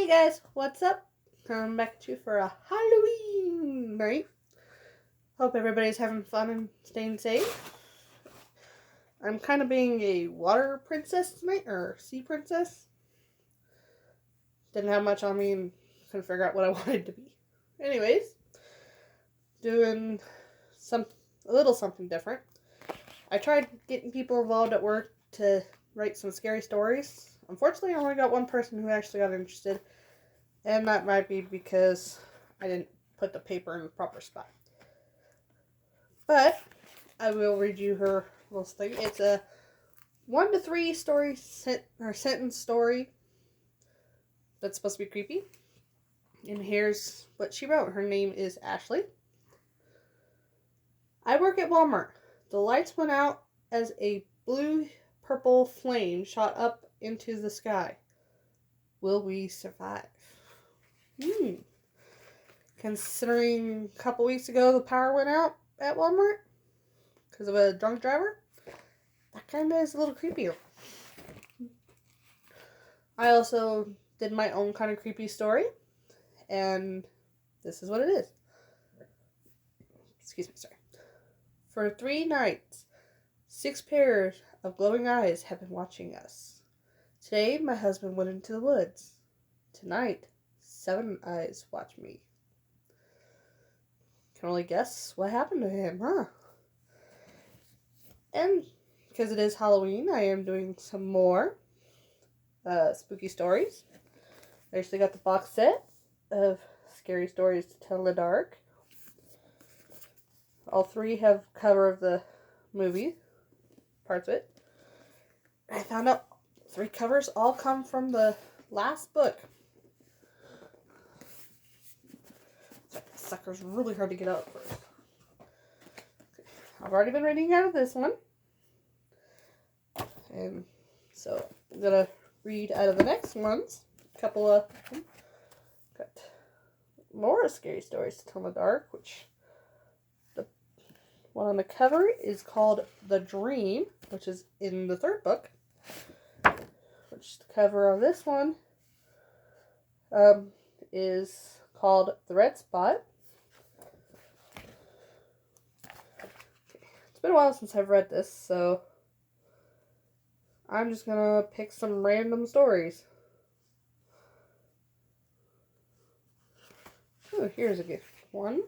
Hey guys, what's up? Coming back to you for a Halloween night. Hope everybody's having fun and staying safe. I'm kind of being a water princess tonight, or sea princess. Didn't have much on me and couldn't figure out what I wanted to be. Anyways, doing a little something different. I tried getting people involved at work to write some scary stories. Unfortunately, I only got one person who actually got interested. And that might be because I didn't put the paper in the proper spot. But I will read you her little thing. It's a 1 to 3 story sentence story that's supposed to be creepy. And here's what she wrote. Her name is Ashley. I work at Walmart. The lights went out as a blue-purple flame shot up into the sky. Will we survive? Considering a couple weeks ago the power went out at Walmart because of a drunk driver, that kind of is a little creepier. I also did my own kind of creepy story, and this is what it is. Excuse me, sorry. For 3 nights, 6 pairs of glowing eyes have been watching us. Today, my husband went into the woods. Tonight, 7 eyes watch me. Can only guess what happened to him, huh? And because it is Halloween, I am doing some more spooky stories. I actually got the box set of Scary Stories to Tell in the Dark. All 3 have cover of the movie, parts of it. I found out 3 covers all come from the last book. Sorry, this sucker's really hard to get out first. Okay. I've already been reading out of this one. And so I'm going to read out of the next ones. A couple of them. Got more Scary Stories to Tell in the Dark, which the one on the cover is called The Dream, which is in the 3rd book. Which the cover of this one is called The Red Spot. It's been a while since I've read this, so I'm just gonna pick some random stories. Oh, here's a good one.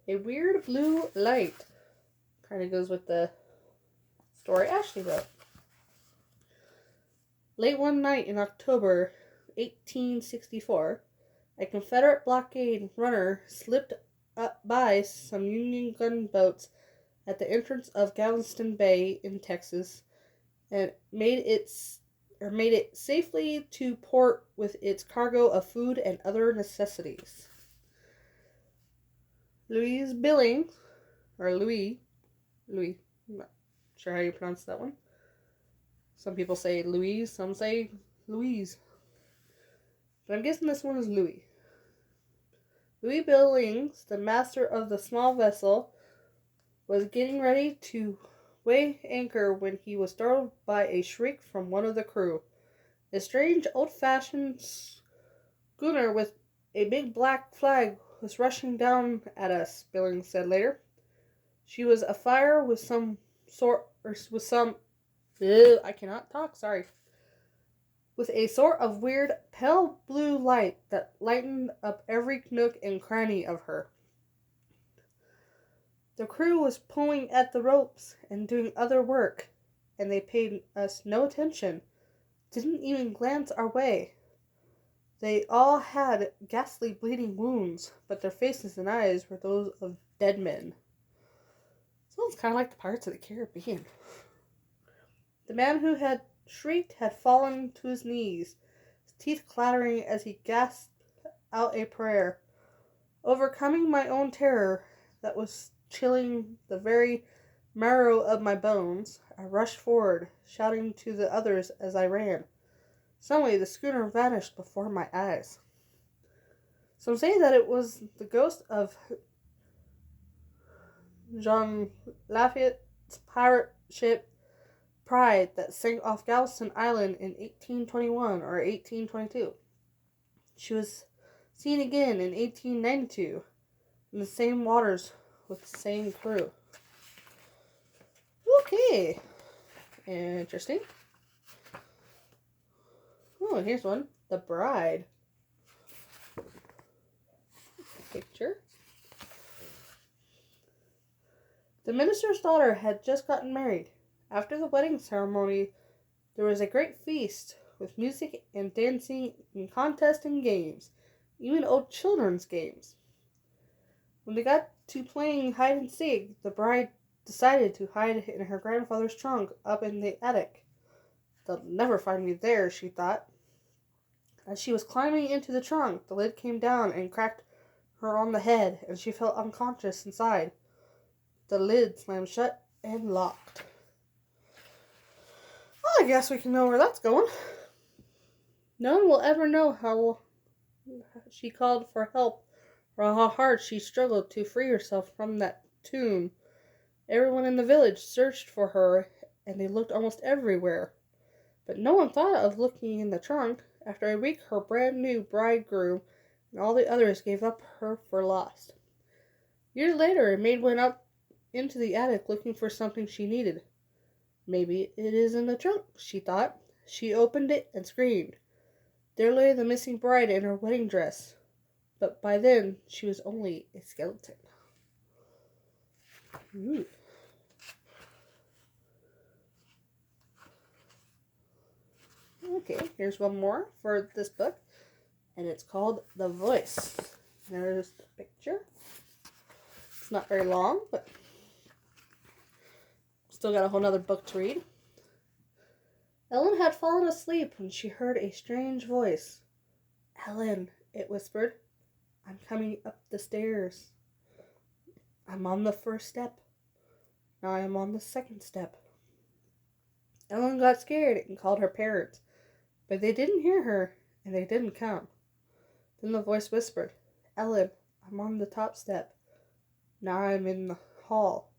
A weird blue light. Kind of goes with the story Ashley wrote. Late one night in October 1864, a Confederate blockade runner slipped up by some Union gunboats at the entrance of Galveston Bay in Texas and made it safely to port with its cargo of food and other necessities. Louise Billings, or Louis, I'm not sure how you pronounce that one. Some people say Louise, some say Louise. But I'm guessing this one is Louis. Louis Billings, the master of the small vessel, was getting ready to weigh anchor when he was startled by a shriek from one of the crew. A strange, old-fashioned schooner with a big black flag was rushing down at us, Billings said later. She was afire with some sort, or with some, I cannot talk, sorry. With a sort of weird, pale blue light that lightened up every nook and cranny of her. The crew was pulling at the ropes and doing other work, and they paid us no attention, didn't even glance our way. They all had ghastly bleeding wounds, but their faces and eyes were those of dead men. Sounds kind of like the Pirates of the Caribbean. The man who had shrieked had fallen to his knees, his teeth clattering as he gasped out a prayer. Overcoming my own terror that was chilling the very marrow of my bones, I rushed forward, shouting to the others as I ran. Suddenly the schooner vanished before my eyes. Some say that it was the ghost of Jean Lafayette's pirate ship Pride that sank off Galveston Island in 1821 or 1822. She was seen again in 1892 in the same waters with the same crew. Okay. Interesting. Oh, and here's one. The Bride. Picture. The minister's daughter had just gotten married. After the wedding ceremony, there was a great feast with music and dancing and contests and games, even old children's games. When they got to playing hide and seek, the bride decided to hide in her grandfather's trunk up in the attic. They'll never find me there, she thought. As she was climbing into the trunk, the lid came down and cracked her on the head, and she felt unconscious inside. The lid slammed shut and locked. Well, I guess we can know where that's going. No one will ever know how she called for help or how hard she struggled to free herself from that tomb. Everyone in the village searched for her, and they looked almost everywhere. But no one thought of looking in the trunk. After a week, her brand new bridegroom and all the others gave up her for lost. Years later, a maid went up into the attic looking for something she needed. Maybe it is in the trunk, she thought. She opened it and screamed. There lay the missing bride in her wedding dress. But by then, she was only a skeleton. Ooh. Okay, here's one more for this book, and it's called The Voice. There's the picture. It's not very long, but still got a whole nother book to read. Ellen had fallen asleep when she heard a strange voice. Ellen, it whispered, I'm coming up the stairs. I'm on the first step. Now I am on the second step. Ellen got scared and called her parents, but they didn't hear her, and they didn't come. Then the voice whispered, Ellen, I'm on the top step. Now I'm in the hall.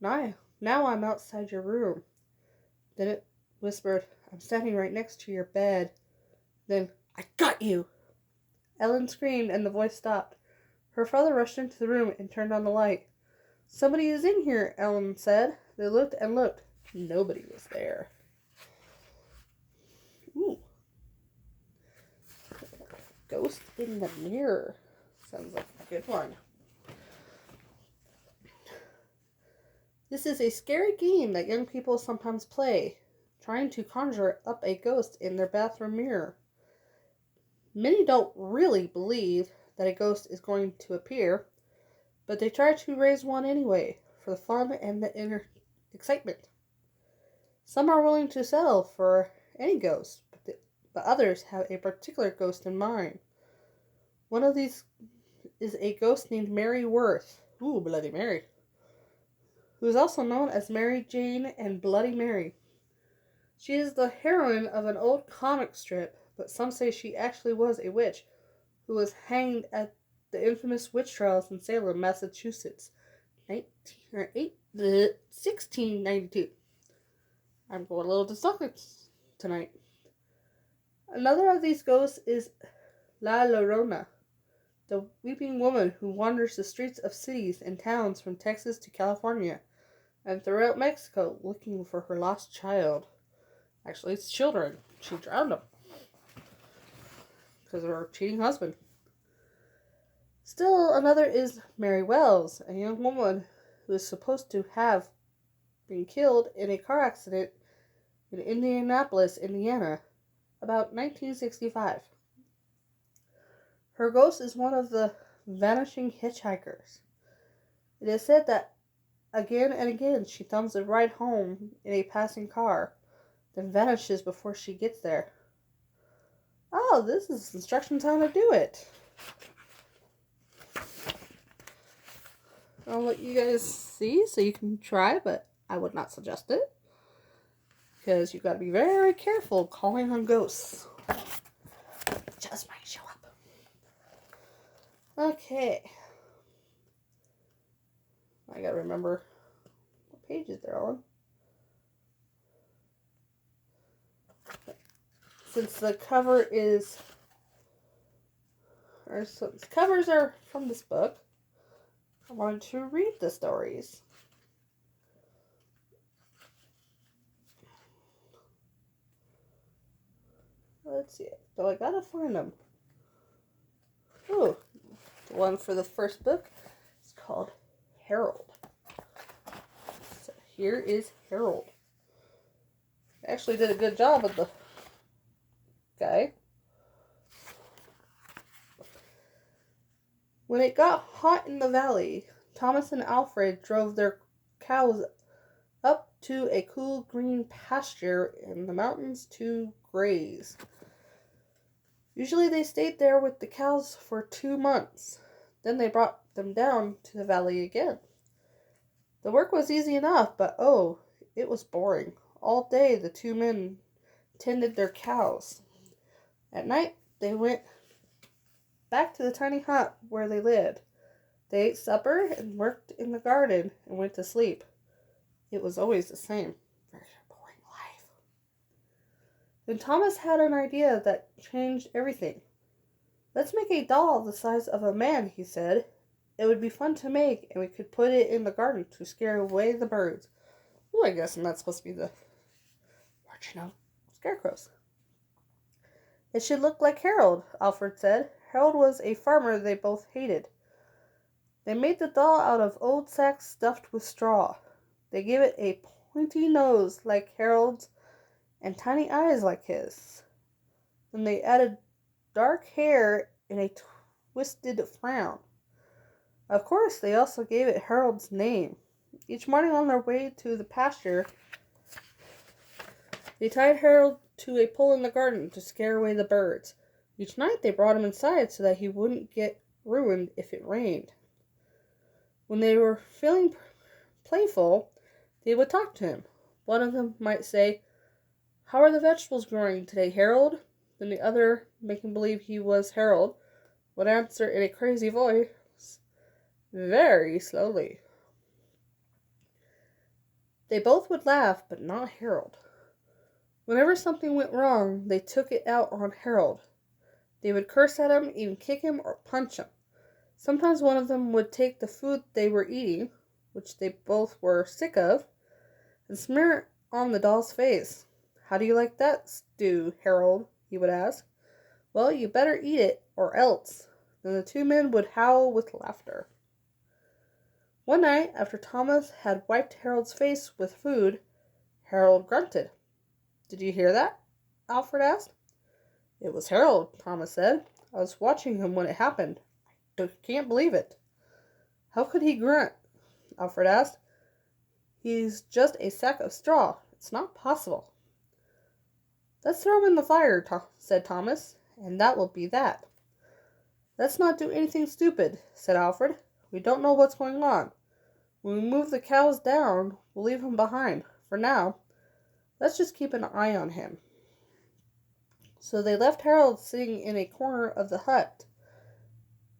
Now I'm outside your room. Then it whispered, I'm standing right next to your bed. Then, I got you! Ellen screamed, and the voice stopped. Her father rushed into the room and turned on the light. Somebody is in here, Ellen said. They looked and looked. Nobody was there. Ooh. Ghost in the Mirror. Sounds like a good one. This is a scary game that young people sometimes play, trying to conjure up a ghost in their bathroom mirror. Many don't really believe that a ghost is going to appear, but they try to raise one anyway, for the fun and the inner excitement. Some are willing to settle for any ghost, but others have a particular ghost in mind. One of these is a ghost named Mary Worth. Ooh, Bloody Mary. Who is also known as Mary Jane and Bloody Mary. She is the heroine of an old comic strip, but some say she actually was a witch who was hanged at the infamous witch trials in Salem, Massachusetts, 1692. I'm going a little dyslexic tonight. Another of these ghosts is La Llorona, the weeping woman who wanders the streets of cities and towns from Texas to California and throughout Mexico looking for her lost child. Actually, it's children. She drowned them because of her cheating husband. Still another is Mary Wells, a young woman who is supposed to have been killed in a car accident in Indianapolis, Indiana, about 1965. Her ghost is one of the vanishing hitchhikers. It is said that again and again she thumbs a ride home in a passing car, then vanishes before she gets there. Oh, this is instructions on how to do it. I'll let you guys see so you can try, but I would not suggest it. Because you've got to be very careful calling on ghosts. Just might show up. Okay. I gotta remember what pages they're on. Since the cover is the covers are from this book. I wanted to read the stories. Let's see. So I gotta find them. Ooh, the one for the first book is called Harold. So here is Harold. I actually did a good job with the guy. When it got hot in the valley, Thomas and Alfred drove their cows up to a cool green pasture in the mountains to graze. Usually they stayed there with the cows for 2 months. Then they brought them down to the valley again. The work was easy enough, but oh, it was boring. All day the two men tended their cows. At night they went back to the tiny hut where they lived. They ate supper and worked in the garden and went to sleep. It was always the same. Very boring life. Then Thomas had an idea that changed everything. Let's make a doll the size of a man, he said. It would be fun to make, and we could put it in the garden to scare away the birds. Oh, I guess I'm not supposed to be the scarecrows. It should look like Harold, Alfred said. Harold was a farmer they both hated. They made the doll out of old sacks stuffed with straw. They gave it a pointy nose like Harold's and tiny eyes like his. Then they added dark hair and a twisted frown. Of course, they also gave it Harold's name. Each morning on their way to the pasture, they tied Harold to a pole in the garden to scare away the birds. Each night they brought him inside so that he wouldn't get ruined if it rained. When they were feeling playful, they would talk to him. One of them might say, "How are the vegetables growing today, Harold?" Then the other, making believe he was Harold, would answer in a crazy voice, very slowly. They both would laugh, but not Harold. Whenever something went wrong, they took it out on Harold. They would curse at him, even kick him or punch him. Sometimes one of them would take the food they were eating, which they both were sick of, and smear it on the doll's face. "How do you like that stew, Harold?" he would ask. "Well, you better eat it, or else." Then the two men would howl with laughter. One night, after Thomas had wiped Harold's face with food, Harold grunted. "Did you hear that?" Alfred asked. "It was Harold," Thomas said. "I was watching him when it happened. I can't believe it." "How could he grunt?" Alfred asked. "He's just a sack of straw. It's not possible." "Let's throw him in the fire," said Thomas, "and that will be that." "Let's not do anything stupid," said Alfred. "We don't know what's going on. When we move the cows down, we'll leave him behind. For now, let's just keep an eye on him." So they left Harold sitting in a corner of the hut.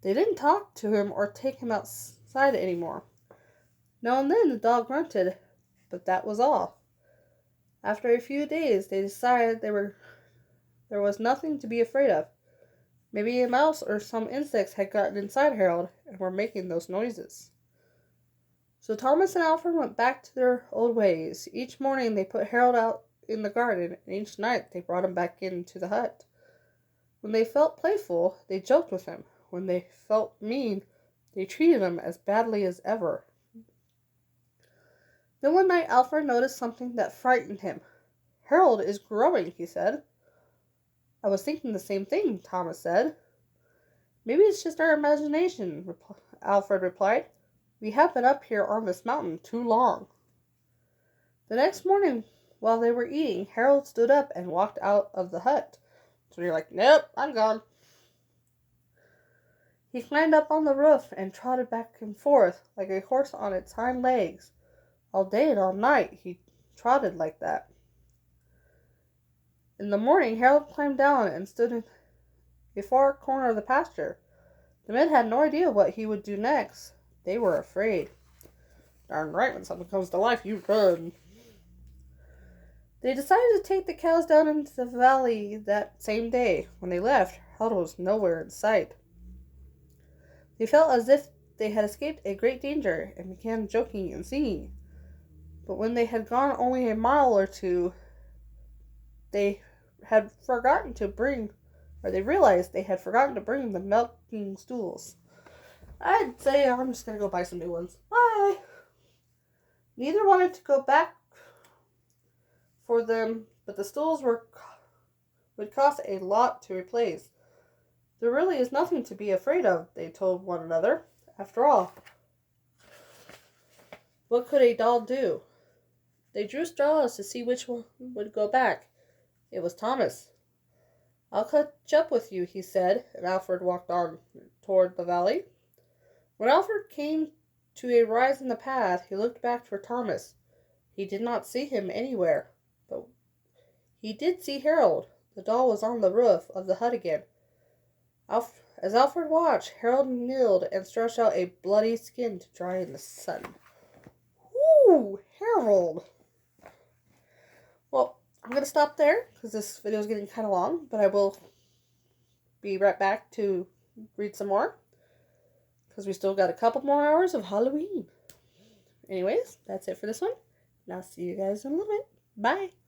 They didn't talk to him or take him outside anymore. Now and then the dog grunted, but that was all. After a few days, they decided there was nothing to be afraid of. Maybe a mouse or some insects had gotten inside Harold and were making those noises. So Thomas and Alfred went back to their old ways. Each morning they put Harold out in the garden, and each night they brought him back into the hut. When they felt playful, they joked with him. When they felt mean, they treated him as badly as ever. Then one night Alfred noticed something that frightened him. "Harold is growing," he said. "I was thinking the same thing," Thomas said. "Maybe it's just our imagination," Alfred replied. "We have been up here on this mountain too long." The next morning, while they were eating, Harold stood up and walked out of the hut. So you're like, "Nope, I'm gone." He climbed up on the roof and trotted back and forth like a horse on its hind legs. All day and all night he trotted like that. In the morning, Harold climbed down and stood in a far corner of the pasture. The men had no idea what he would do next. They were afraid. Darn right, when something comes to life, you run. They decided to take the cows down into the valley that same day. When they left, Harold was nowhere in sight. They felt as if they had escaped a great danger and began joking and singing. But when they had gone only a mile or two, they had forgotten to bring, or they realized they had forgotten to bring the milking stools. I'd say I'm just gonna go buy some new ones. Bye! Neither wanted to go back for them, but the stools would cost a lot to replace. There really is nothing to be afraid of, they told one another. After all, what could a doll do? They drew straws to see which one would go back. It was Thomas. I'll catch up with you, he said, and Alfred walked on toward the valley. When Alfred came to a rise in the path, he looked back for Thomas. He did not see him anywhere, but he did see Harold. The doll was on the roof of the hut again. As Alfred watched, Harold kneeled and stretched out a bloody skin to dry in the sun. Ooh, Harold! Well, I'm going to stop there because this video is getting kind of long, but I will be right back to read some more because we still got a couple more hours of Halloween. Anyways, that's it for this one, and I'll see you guys in a little bit. Bye!